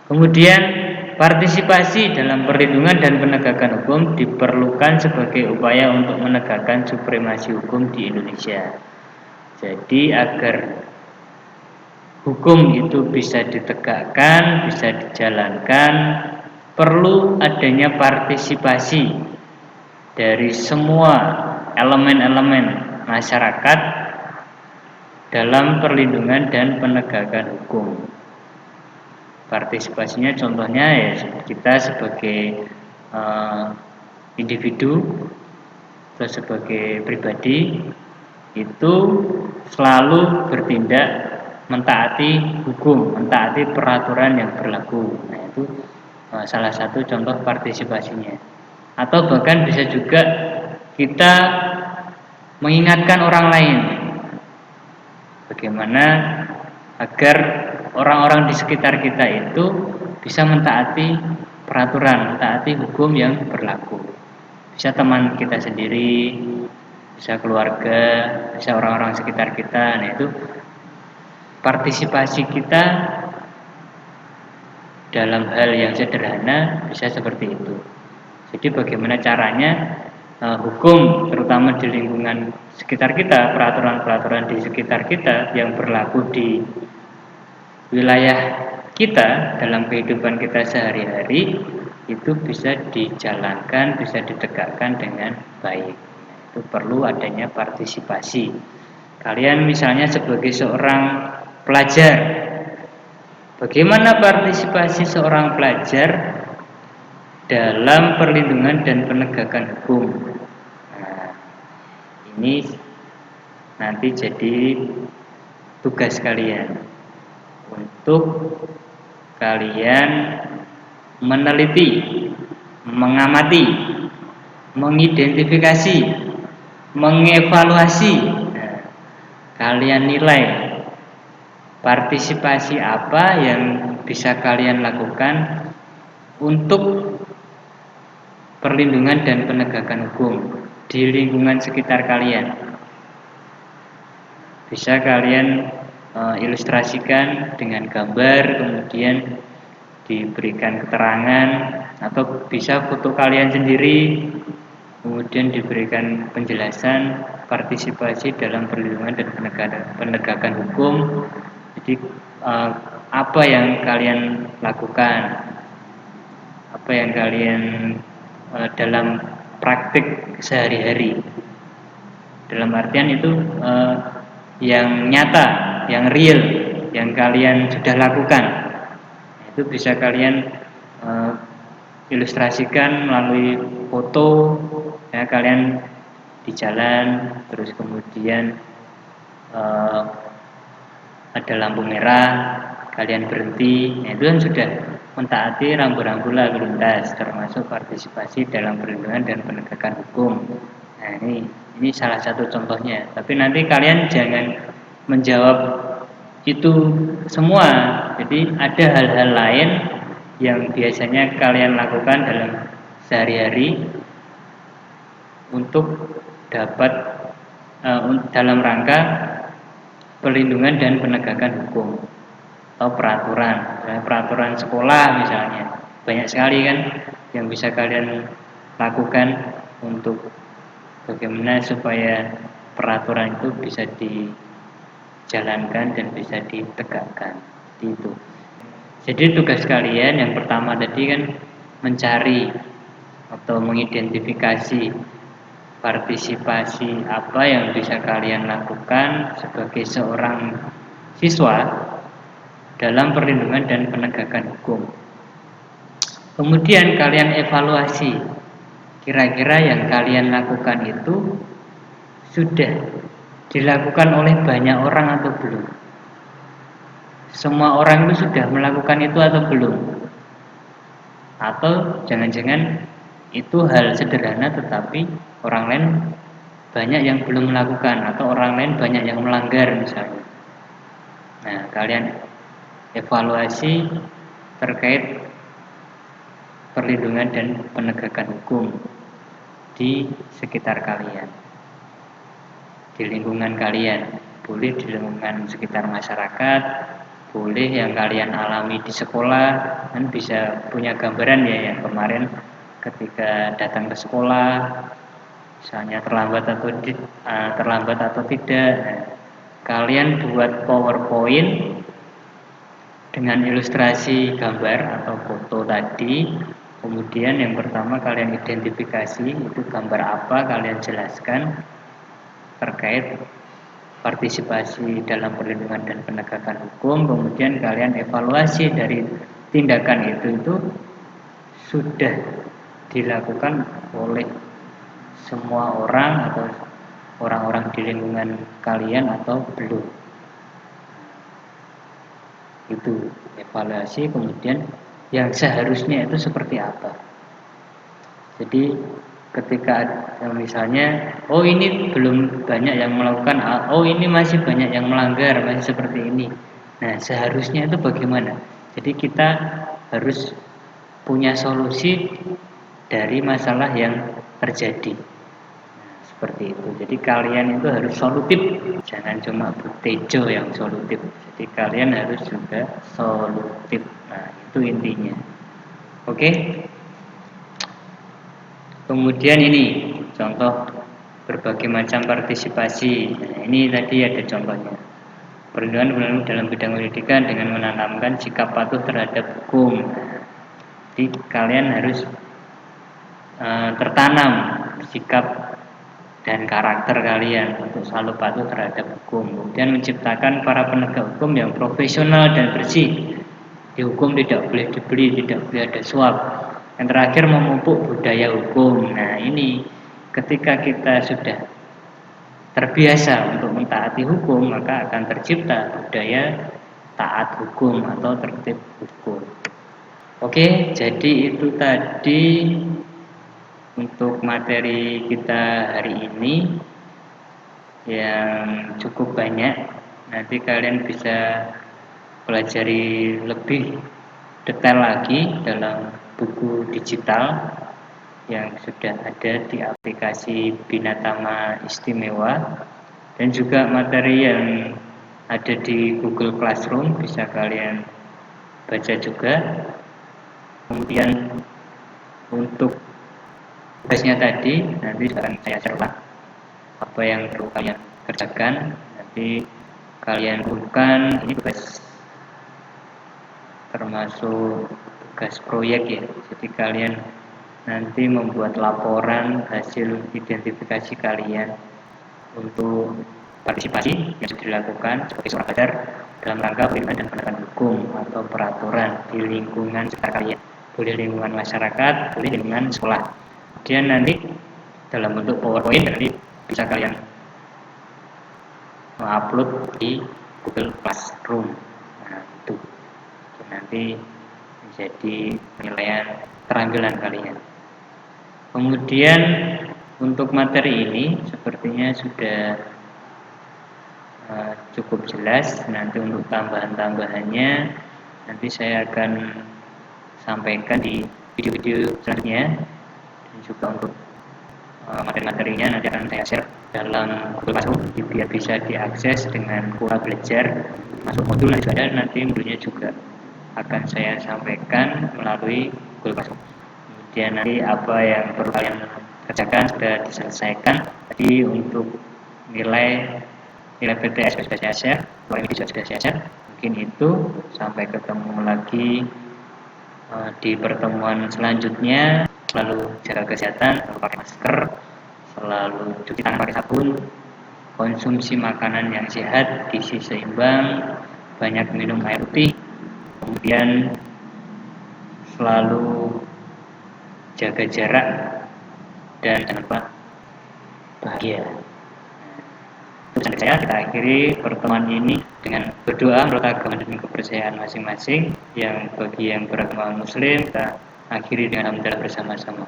Kemudian partisipasi dalam perlindungan dan penegakan hukum diperlukan sebagai upaya untuk menegakkan supremasi hukum di Indonesia. Jadi agar hukum itu bisa ditegakkan, bisa dijalankan, perlu adanya partisipasi dari semua elemen-elemen masyarakat dalam perlindungan dan penegakan hukum. Partisipasinya contohnya ya kita sebagai individu atau sebagai pribadi itu selalu bertindak mentaati hukum, mentaati peraturan yang berlaku. Nah, itu salah satu contoh partisipasinya. Atau bahkan bisa juga kita mengingatkan orang lain bagaimana agar orang-orang di sekitar kita itu bisa mentaati peraturan, mentaati hukum yang berlaku. Bisa teman kita sendiri, bisa keluarga, bisa orang-orang sekitar kita. Nah, itu partisipasi kita dalam hal yang sederhana bisa seperti itu. Jadi bagaimana caranya hukum terutama di lingkungan sekitar kita, peraturan-peraturan di sekitar kita yang berlaku di wilayah kita dalam kehidupan kita sehari-hari itu bisa dijalankan, bisa ditegakkan dengan baik. Itu perlu adanya partisipasi. Kalian misalnya sebagai seorang pelajar, bagaimana partisipasi seorang pelajar dalam perlindungan dan penegakan hukum? Nah, ini nanti jadi tugas kalian untuk kalian meneliti, mengamati, mengidentifikasi, mengevaluasi. Nah, kalian nilai partisipasi apa yang bisa kalian lakukan untuk perlindungan dan penegakan hukum di lingkungan sekitar kalian. Bisa kalian ilustrasikan dengan gambar, kemudian diberikan keterangan, atau bisa foto kalian sendiri, kemudian diberikan penjelasan partisipasi dalam perlindungan dan penegakan hukum. Jadi apa yang kalian lakukan, apa yang kalian dalam praktik sehari-hari. Dalam artian itu yang nyata, yang real, yang kalian sudah lakukan. Itu bisa kalian ilustrasikan melalui foto, ya, kalian di jalan, terus kemudian eh, ada lampu merah, kalian berhenti, nah, itu kan sudah mentaati rambu-rambu lalu lintas, termasuk partisipasi dalam perlindungan dan penegakan hukum. Nah, ini salah satu contohnya. Tapi nanti kalian jangan menjawab itu semua. Jadi ada hal-hal lain yang biasanya kalian lakukan dalam sehari-hari untuk dapat dalam rangka perlindungan dan penegakan hukum atau peraturan sekolah misalnya, banyak sekali kan yang bisa kalian lakukan untuk bagaimana supaya peraturan itu bisa dijalankan dan bisa ditegakkan. Itu. Jadi tugas kalian yang pertama tadi kan mencari atau mengidentifikasi partisipasi apa yang bisa kalian lakukan sebagai seorang siswa dalam perlindungan dan penegakan hukum. Kemudian kalian evaluasi, kira-kira yang kalian lakukan itu sudah dilakukan oleh banyak orang atau belum? Semua orang itu sudah melakukan itu atau belum? Atau jangan-jangan itu hal sederhana tetapi orang lain banyak yang belum melakukan atau orang lain banyak yang melanggar misalnya. Nah, kalian evaluasi terkait perlindungan dan penegakan hukum di sekitar kalian, di lingkungan kalian, boleh di lingkungan sekitar masyarakat, boleh yang kalian alami di sekolah, kan bisa punya gambaran ya yang kemarin ketika datang ke sekolah, misalnya terlambat atau tidak, kalian buat PowerPoint dengan ilustrasi gambar atau foto tadi. Kemudian yang pertama kalian identifikasi itu gambar apa, kalian jelaskan terkait partisipasi dalam perlindungan dan penegakan hukum. Kemudian kalian evaluasi dari tindakan itu sudah dilakukan oleh semua orang atau orang-orang di lingkungan kalian atau belum. Itu evaluasi. Kemudian yang seharusnya itu seperti apa. Jadi ketika misalnya ini belum banyak yang melakukan, ini masih banyak yang melanggar, masih seperti ini. Nah, seharusnya itu bagaimana? Jadi kita harus punya solusi dari masalah yang terjadi. Seperti itu. Jadi kalian itu harus solutif, jangan cuma tejo yang solutif. Jadi kalian harus juga solutif. Nah, itu intinya. Oke? Kemudian ini contoh berbagai macam partisipasi. Nah, ini tadi ada contohnya. Perlindungan dalam bidang pendidikan dengan menanamkan sikap patuh terhadap hukum. Jadi kalian harus tertanam sikap dan karakter kalian untuk selalu patuh terhadap hukum. Kemudian menciptakan para penegak hukum yang profesional dan bersih. Di hukum tidak boleh dibeli, tidak boleh ada suap. Yang terakhir memupuk budaya hukum. Nah, ini ketika kita sudah terbiasa untuk mentaati hukum, maka akan tercipta budaya taat hukum atau tertib hukum. Oke, jadi itu tadi untuk materi kita hari ini yang cukup banyak. Nanti kalian bisa pelajari lebih detail lagi dalam buku digital yang sudah ada di aplikasi Binatama Istimewa, dan juga materi yang ada di Google Classroom bisa kalian baca juga. Kemudian untuk tugasnya tadi nanti akan saya cerita apa yang perlu kalian kerjakan. Nanti kalian bukan ini tugas termasuk tugas proyek ya. Jadi kalian nanti membuat laporan hasil identifikasi kalian untuk partisipasi yang sudah dilakukan sebagai seorang pelajar dalam rangka pendidikan dan penegakan hukum atau peraturan di lingkungan sekitar kalian. Boleh lingkungan masyarakat, boleh lingkungan sekolah. Kemudian nanti dalam bentuk PowerPoint nanti bisa kalian upload di Google Classroom. Nah, itu nanti menjadi penilaian keterampilan kalian. Kemudian untuk materi ini sepertinya sudah cukup jelas. Nanti untuk tambahan-tambahannya nanti saya akan sampaikan di video-video selanjutnya, dan juga untuk materi-materinya nanti akan saya share dalam Google Classroom biar bisa diakses dengan kuota belajar. Masuk modul nanti modulnya juga akan saya sampaikan melalui Google Classroom. Kemudian nanti apa yang perlu kalian kerjakan sudah diselesaikan. Jadi untuk nilai PTS sudah saya share, ini sudah saya share. Mungkin itu, sampai ketemu lagi di pertemuan selanjutnya. Selalu jaga kesehatan, selalu pakai masker, selalu cuci tangan pakai sabun, konsumsi makanan yang sehat, gizi seimbang, banyak minum air putih, kemudian selalu jaga jarak, dan jangan lupa bahagia. Sampai saya kita akhiri pertemuan ini dengan berdoa menurut agama dan kepercayaan masing-masing. Yang bagi yang beragama Muslim kita akhiri dengan alhamdulillah bersama-sama.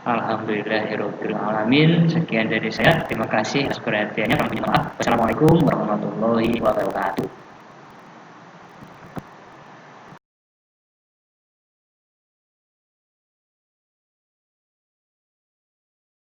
Alhamdulillahirabbil alamin. Sekian dari saya. Terima kasih atas perhatiannya. Maaf. Wassalamualaikum warahmatullahi wabarakatuh.